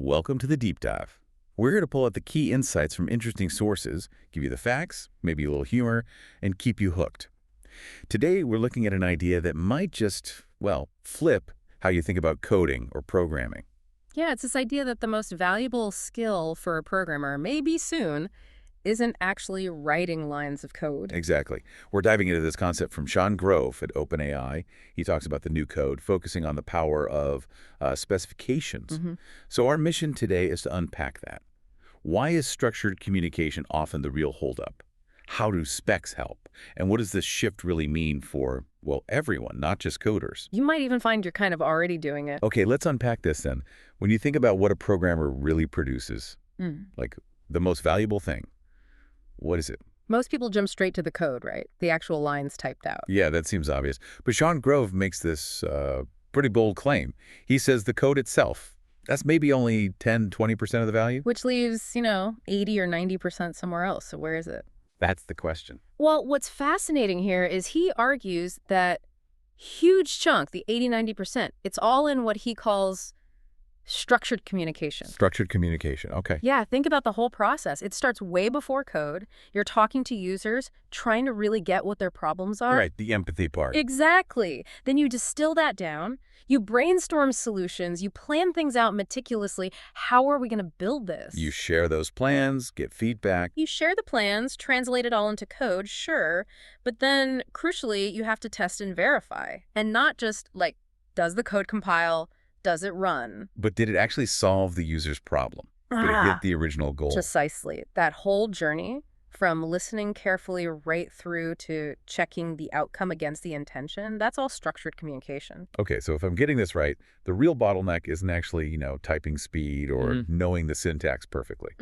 Welcome to the Deep Dive. We're here to pull out the key insights from interesting sources, give you the facts, maybe a little humor, and keep you hooked. Today, we're looking at an idea that might just, well, flip how you think about coding or programming. Yeah, it's this idea that the most valuable skill for a programmer, maybe soon, isn't actually writing lines of code. Exactly. We're diving into this concept from Sean Grove at OpenAI. He talks about the new code, focusing on the power of specifications. So our mission today is to unpack that. Why is structured communication often the real holdup? How do specs help? And what does this shift really mean for, well, everyone, not just coders? You might even find you're kind of already doing it. Okay, let's unpack this then. When you think about what a programmer really produces, like the most valuable thing, what is it? Most people jump straight to the code, right? The actual lines typed out. Yeah, that seems obvious. But Sean Grove makes this pretty bold claim. He says the code itself, that's maybe only 10, 20% of the value? Which leaves, 80 or 90% somewhere else. So where is it? That's the question. Well, what's fascinating here is he argues that huge chunk, the 80, 90%, it's all in what he calls structured communication. Structured communication, okay. Yeah, think about the whole process. It starts way before code. You're talking to users, trying to really get what their problems are. Right, the empathy part. Exactly. Then you distill that down. You brainstorm solutions. You plan things out meticulously. How are we going to build this? You share those plans, get feedback. You share the plans, translate it all into code, sure. But then, crucially, you have to test and verify. And not just, does the code compile? Does it run? But did it actually solve the user's problem? Did it hit the original goal? Precisely. That whole journey, from listening carefully right through to checking the outcome against the intention, that's all structured communication. Okay, so if I'm getting this right, the real bottleneck isn't actually, typing speed or knowing the syntax perfectly.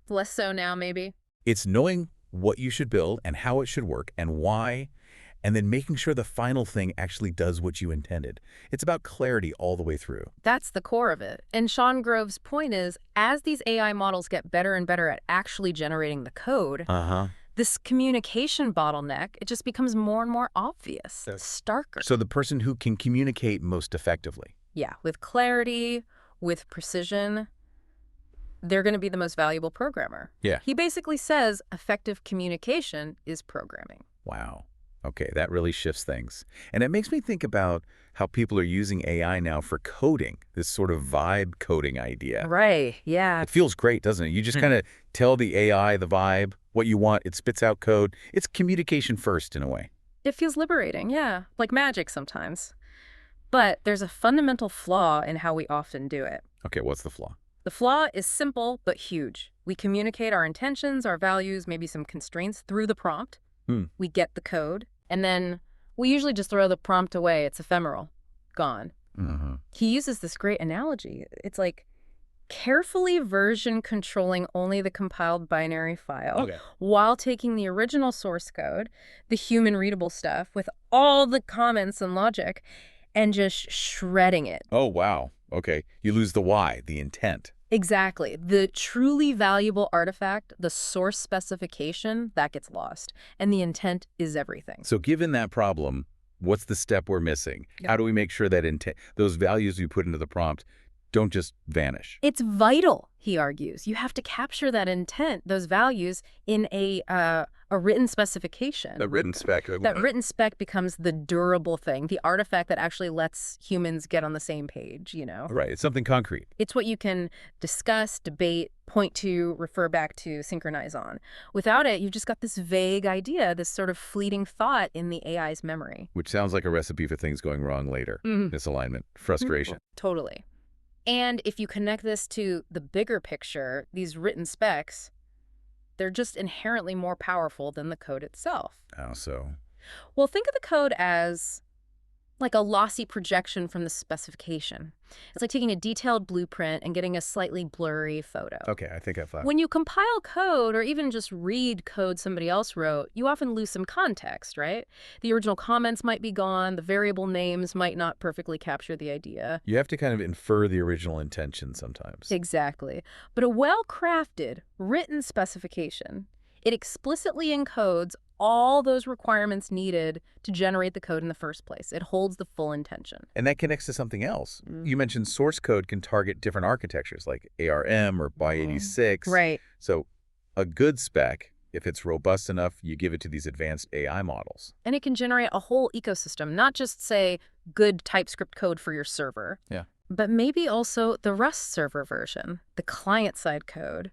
Less so now, maybe. It's knowing what you should build and how it should work and why, and then making sure the final thing actually does what you intended. It's about clarity all the way through. That's the core of it. And Sean Grove's point is, as these AI models get better and better at actually generating the code, this communication bottleneck, it just becomes more and more obvious, starker. So the person who can communicate most effectively. Yeah, with clarity, with precision, they're going to be the most valuable programmer. Yeah. He basically says effective communication is programming. Wow. Okay, that really shifts things. And it makes me think about how people are using AI now for coding, this sort of vibe coding idea. Right, yeah. It feels great, doesn't it? You just kind of tell the AI the vibe, what you want, it spits out code. It's communication first in a way. It feels liberating, yeah, like magic sometimes. But there's a fundamental flaw in how we often do it. Okay, what's the flaw? The flaw is simple but huge. We communicate our intentions, our values, maybe some constraints through the prompt. We get the code, and then we usually just throw the prompt away. It's ephemeral. Gone. He uses this great analogy. It's like carefully version controlling only the compiled binary file while taking the original source code, the human readable stuff, with all the comments and logic, and just shredding it. Oh, wow. Okay. You lose the why, the intent. Exactly. The truly valuable artifact, the source specification, that gets lost. And the intent is everything. So given that problem, what's the step we're missing? How do we make sure that those values we put into the prompt don't just vanish? It's vital, he argues. You have to capture that intent, those values, in a written specification. A written spec. That written spec becomes the durable thing, the artifact that actually lets humans get on the same page, Right. It's something concrete. It's what you can discuss, debate, point to, refer back to, synchronize on. Without it, you've just got this vague idea, this sort of fleeting thought in the AI's memory. Which sounds like a recipe for things going wrong later. Misalignment, frustration. Totally. And if you connect this to the bigger picture, these written specs, they're just inherently more powerful than the code itself. How so? Well, think of the code as like a lossy projection from the specification. It's like taking a detailed blueprint and getting a slightly blurry photo. Okay, I think I thought. When you compile code or even just read code somebody else wrote, you often lose some context, right? The original comments might be gone, the variable names might not perfectly capture the idea. You have to kind of infer the original intention sometimes. Exactly. But a well-crafted, written specification, it explicitly encodes all those requirements needed to generate the code in the first place. It holds the full intention. And that connects to something else. You mentioned source code can target different architectures like ARM or x86. Right. So a good spec, if it's robust enough, you give it to these advanced AI models. And it can generate a whole ecosystem, not just, say, good TypeScript code for your server. Yeah. But maybe also the Rust server version, the client-side code.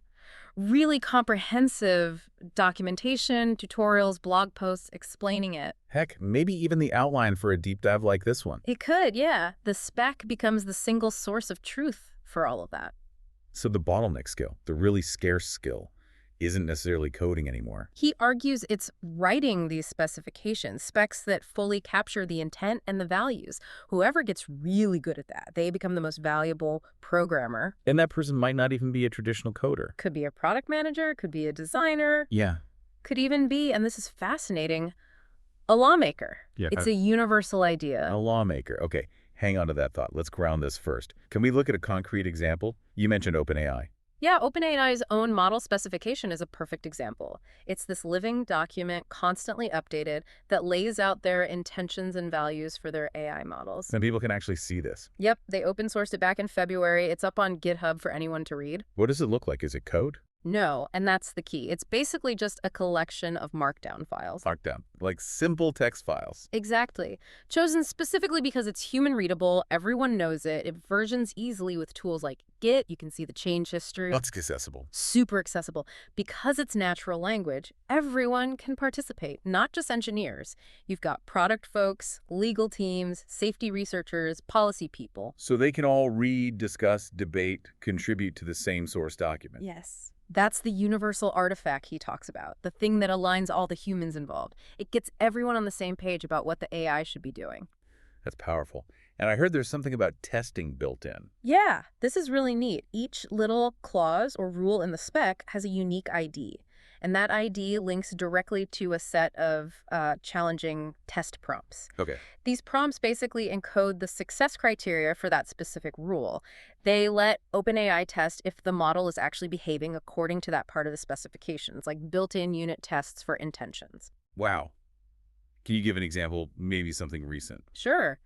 Really comprehensive documentation, tutorials, blog posts explaining it. Heck, maybe even the outline for a deep dive like this one. It could, yeah. The spec becomes the single source of truth for all of that. So the bottleneck skill, the really scarce skill, isn't necessarily coding anymore. He argues it's writing these specifications, specs that fully capture the intent and the values. Whoever gets really good at that, they become the most valuable programmer. And that person might not even be a traditional coder. Could be a product manager, could be a designer. Yeah. Could even be, and this is fascinating, a lawmaker. Yeah. It's a universal idea. A lawmaker. Okay, hang on to that thought. Let's ground this first. Can we look at a concrete example? You mentioned OpenAI. Yeah, OpenAI's own model specification is a perfect example. It's this living document, constantly updated, that lays out their intentions and values for their AI models. And people can actually see this. Yep, they open sourced it back in February. It's up on GitHub for anyone to read. What does it look like? Is it code? No, and that's the key. It's basically just a collection of Markdown files. Markdown, like simple text files. Exactly. Chosen specifically because it's human readable, everyone knows it, it versions easily with tools like Git, you can see the change history. That's accessible. Super accessible. Because it's natural language, everyone can participate, not just engineers. You've got product folks, legal teams, safety researchers, policy people. So they can all read, discuss, debate, contribute to the same source document. Yes. That's the universal artifact he talks about, the thing that aligns all the humans involved. It gets everyone on the same page about what the AI should be doing. That's powerful. And I heard there's something about testing built in. Yeah, this is really neat. Each little clause or rule in the spec has a unique ID. And that ID links directly to a set of challenging test prompts. Okay. These prompts basically encode the success criteria for that specific rule. They let OpenAI test if the model is actually behaving according to that part of the specifications, like built-in unit tests for intentions. Wow. Can you give an example, maybe something recent? Sure.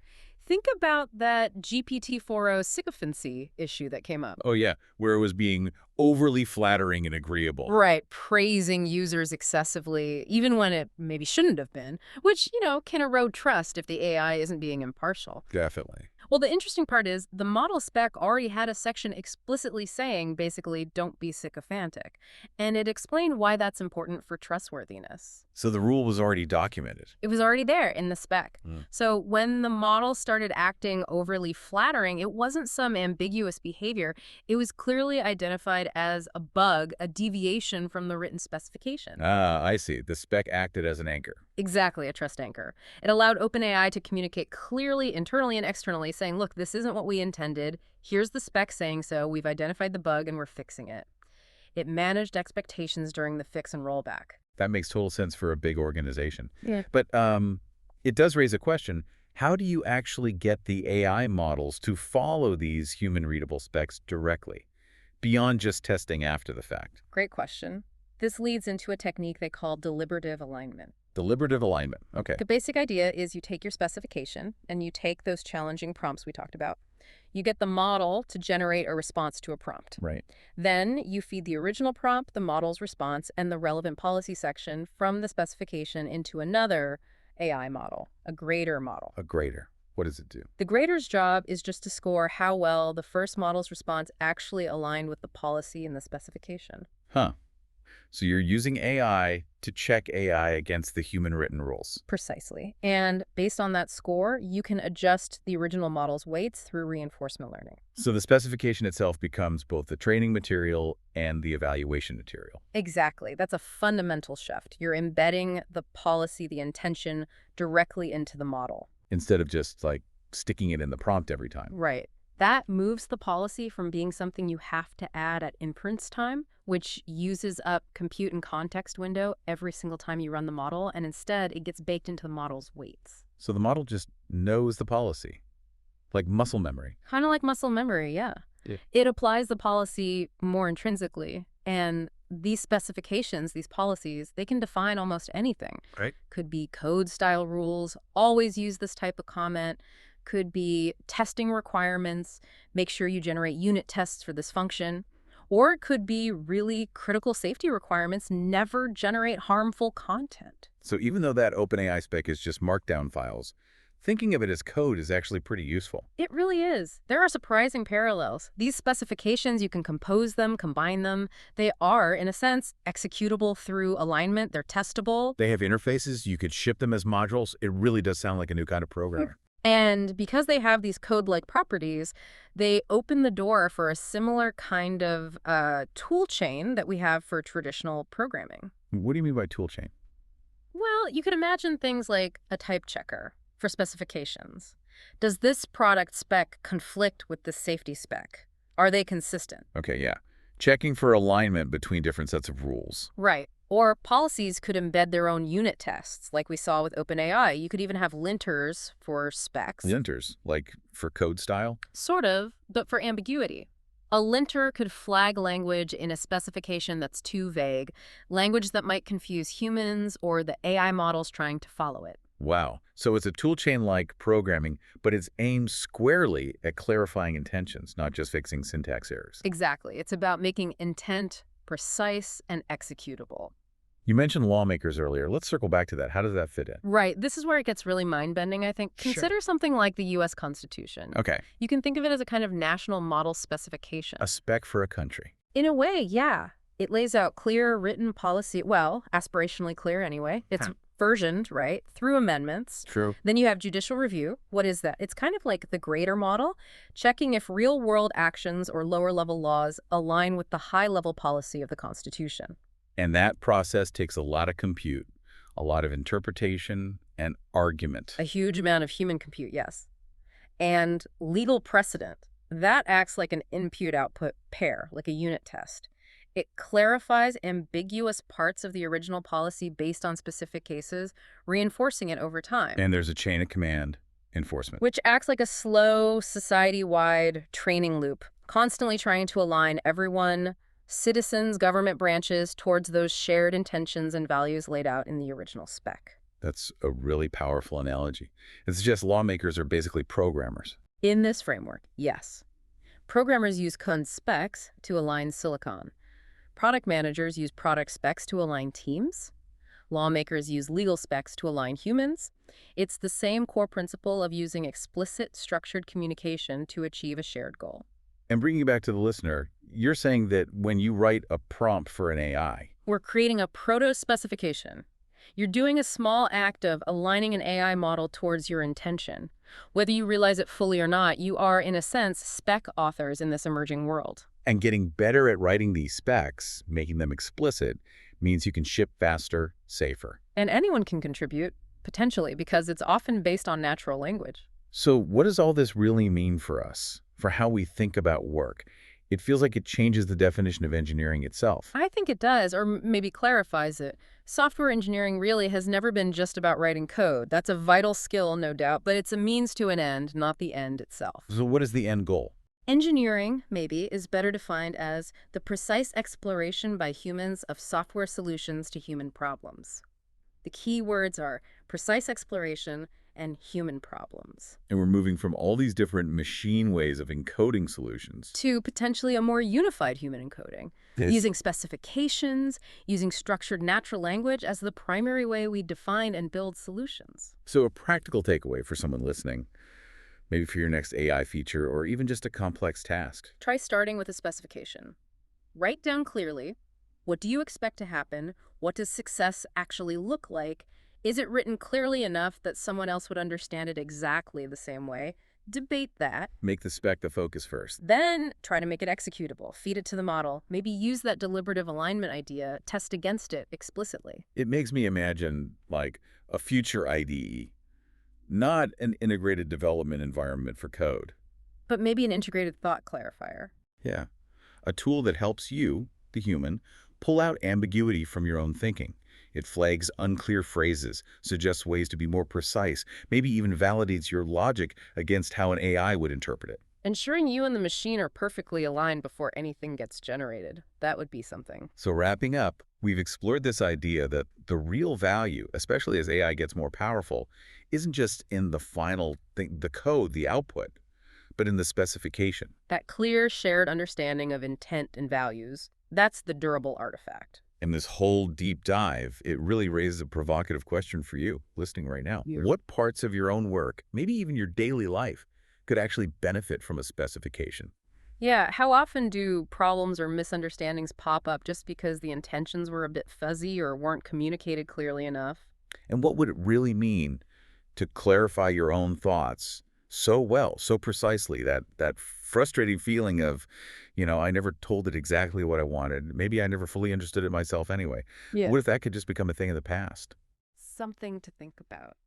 Think about that GPT-4o sycophancy issue that came up. Oh, yeah, where it was being overly flattering and agreeable. Right, praising users excessively, even when it maybe shouldn't have been, which, can erode trust if the AI isn't being impartial. Definitely. Well, the interesting part is the model spec already had a section explicitly saying, basically, don't be sycophantic. And it explained why that's important for trustworthiness. So the rule was already documented. It was already there in the spec. So when the model started acting overly flattering, it wasn't some ambiguous behavior. It was clearly identified as a bug, a deviation from the written specification. Ah, I see. The spec acted as an anchor. Exactly, a trust anchor. It allowed OpenAI to communicate clearly, internally and externally, saying, look, this isn't what we intended. Here's the spec saying so. We've identified the bug and we're fixing it. It managed expectations during the fix and rollback. That makes total sense for a big organization. Yeah. But it does raise a question. How do you actually get the AI models to follow these human-readable specs directly, beyond just testing after the fact? Great question. This leads into a technique they call deliberative alignment. Deliberative alignment. Okay. The basic idea is you take your specification and you take those challenging prompts we talked about. You get the model to generate a response to a prompt. Right. Then you feed the original prompt, the model's response, and the relevant policy section from the specification into another AI model, a grader model. A grader. What does it do? The grader's job is just to score how well the first model's response actually aligned with the policy in the specification. Huh. So you're using AI to check AI against the human-written rules. Precisely. And based on that score, you can adjust the original model's weights through reinforcement learning. So the specification itself becomes both the training material and the evaluation material. Exactly. That's a fundamental shift. You're embedding the policy, the intention, directly into the model. Instead of just, sticking it in the prompt every time. Right. That moves the policy from being something you have to add at inference time, which uses up compute and context window every single time you run the model, and instead it gets baked into the model's weights. So the model just knows the policy, like muscle memory. Kind of like muscle memory, yeah. It applies the policy more intrinsically, and these specifications, these policies, they can define almost anything. Right. Could be code style rules, always use this type of comment. Could be testing requirements, make sure you generate unit tests for this function. Or it could be really critical safety requirements, never generate harmful content. So even though that OpenAI spec is just markdown files, thinking of it as code is actually pretty useful. It really is. There are surprising parallels. These specifications, you can compose them, combine them. They are, in a sense, executable through alignment. They're testable. They have interfaces. You could ship them as modules. It really does sound like a new kind of programmer. And because they have these code-like properties, they open the door for a similar kind of tool chain that we have for traditional programming. What do you mean by tool chain? Well, you could imagine things like a type checker for specifications. Does this product spec conflict with the safety spec? Are they consistent? Okay, yeah. Checking for alignment between different sets of rules. Right. Or policies could embed their own unit tests, like we saw with OpenAI. You could even have linters for specs. Linters, like for code style? Sort of, but for ambiguity. A linter could flag language in a specification that's too vague, language that might confuse humans or the AI models trying to follow it. Wow. So it's a toolchain-like programming, but it's aimed squarely at clarifying intentions, not just fixing syntax errors. Exactly. It's about making intent precise and executable. You mentioned lawmakers earlier. Let's circle back to that. How does that fit in? Right. This is where it gets really mind-bending, I think. Sure. Consider something like the U.S. Constitution. Okay. You can think of it as a kind of national model specification. A spec for a country. In a way, yeah. It lays out clear written policy, well, aspirationally clear anyway. It's versioned, right, through amendments. True. Then you have judicial review. What is that? It's kind of like the grader model, checking if real-world actions or lower-level laws align with the high-level policy of the Constitution. And that process takes a lot of compute, a lot of interpretation and argument. A huge amount of human compute, yes. And legal precedent. That acts like an input-output pair, like a unit test. It clarifies ambiguous parts of the original policy based on specific cases, reinforcing it over time. And there's a chain of command enforcement. Which acts like a slow, society-wide training loop, constantly trying to align everyone, citizens, government branches, towards those shared intentions and values laid out in the original spec. That's a really powerful analogy. It suggests lawmakers are basically programmers. In this framework, yes. Programmers use code specs to align silicon. Product managers use product specs to align teams. Lawmakers use legal specs to align humans. It's the same core principle of using explicit, structured communication to achieve a shared goal. And bringing it back to the listener, you're saying that when you write a prompt for an AI, We're creating a proto-specification. You're doing a small act of aligning an AI model towards your intention. Whether you realize it fully or not, you are, in a sense, spec authors in this emerging world. and getting better at writing these specs, making them explicit, means you can ship faster, safer. And anyone can contribute, potentially, because it's often based on natural language. So what does all this really mean for us, for how we think about work? It feels like it changes the definition of engineering itself. I think it does, or maybe clarifies it. Software engineering really has never been just about writing code. That's a vital skill, no doubt, but it's a means to an end, not the end itself. So what is the end goal? Engineering, maybe, is better defined as the precise exploration by humans of software solutions to human problems. The key words are precise exploration and human problems. And we're moving from all these different machine ways of encoding solutions To potentially a more unified human encoding, using specifications, using structured natural language as the primary way we define and build solutions. So a practical takeaway for someone listening, maybe for your next AI feature or even just a complex task. Try starting with a specification. Write down clearly, what do you expect to happen? What does success actually look like? Is it written clearly enough that someone else would understand it exactly the same way? Debate that. Make the spec the focus first. Then try to make it executable. Feed it to the model. Maybe use that deliberative alignment idea, test against it explicitly. It makes me imagine like a future IDE, not an integrated development environment for code. But maybe an integrated thought clarifier. Yeah. A tool that helps you, the human, pull out ambiguity from your own thinking. It flags unclear phrases, suggests ways to be more precise, maybe even validates your logic against how an AI would interpret it. Ensuring you and the machine are perfectly aligned before anything gets generated. That would be something. So wrapping up, we've explored this idea that the real value, especially as AI gets more powerful, isn't just in the final thing, the code, the output, but in the specification. That clear, shared understanding of intent and values, that's the durable artifact. In this whole deep dive, it really raises a provocative question for you listening right now. Yeah. What parts of your own work, maybe even your daily life, could actually benefit from a specification? Yeah, how often do problems or misunderstandings pop up just because the intentions were a bit fuzzy or weren't communicated clearly enough? And what would it really mean to clarify your own thoughts so well, so precisely, that frustrating feeling of, I never told it exactly what I wanted. Maybe I never fully understood it myself anyway. Yeah. What if that could just become a thing of the past? Something to think about.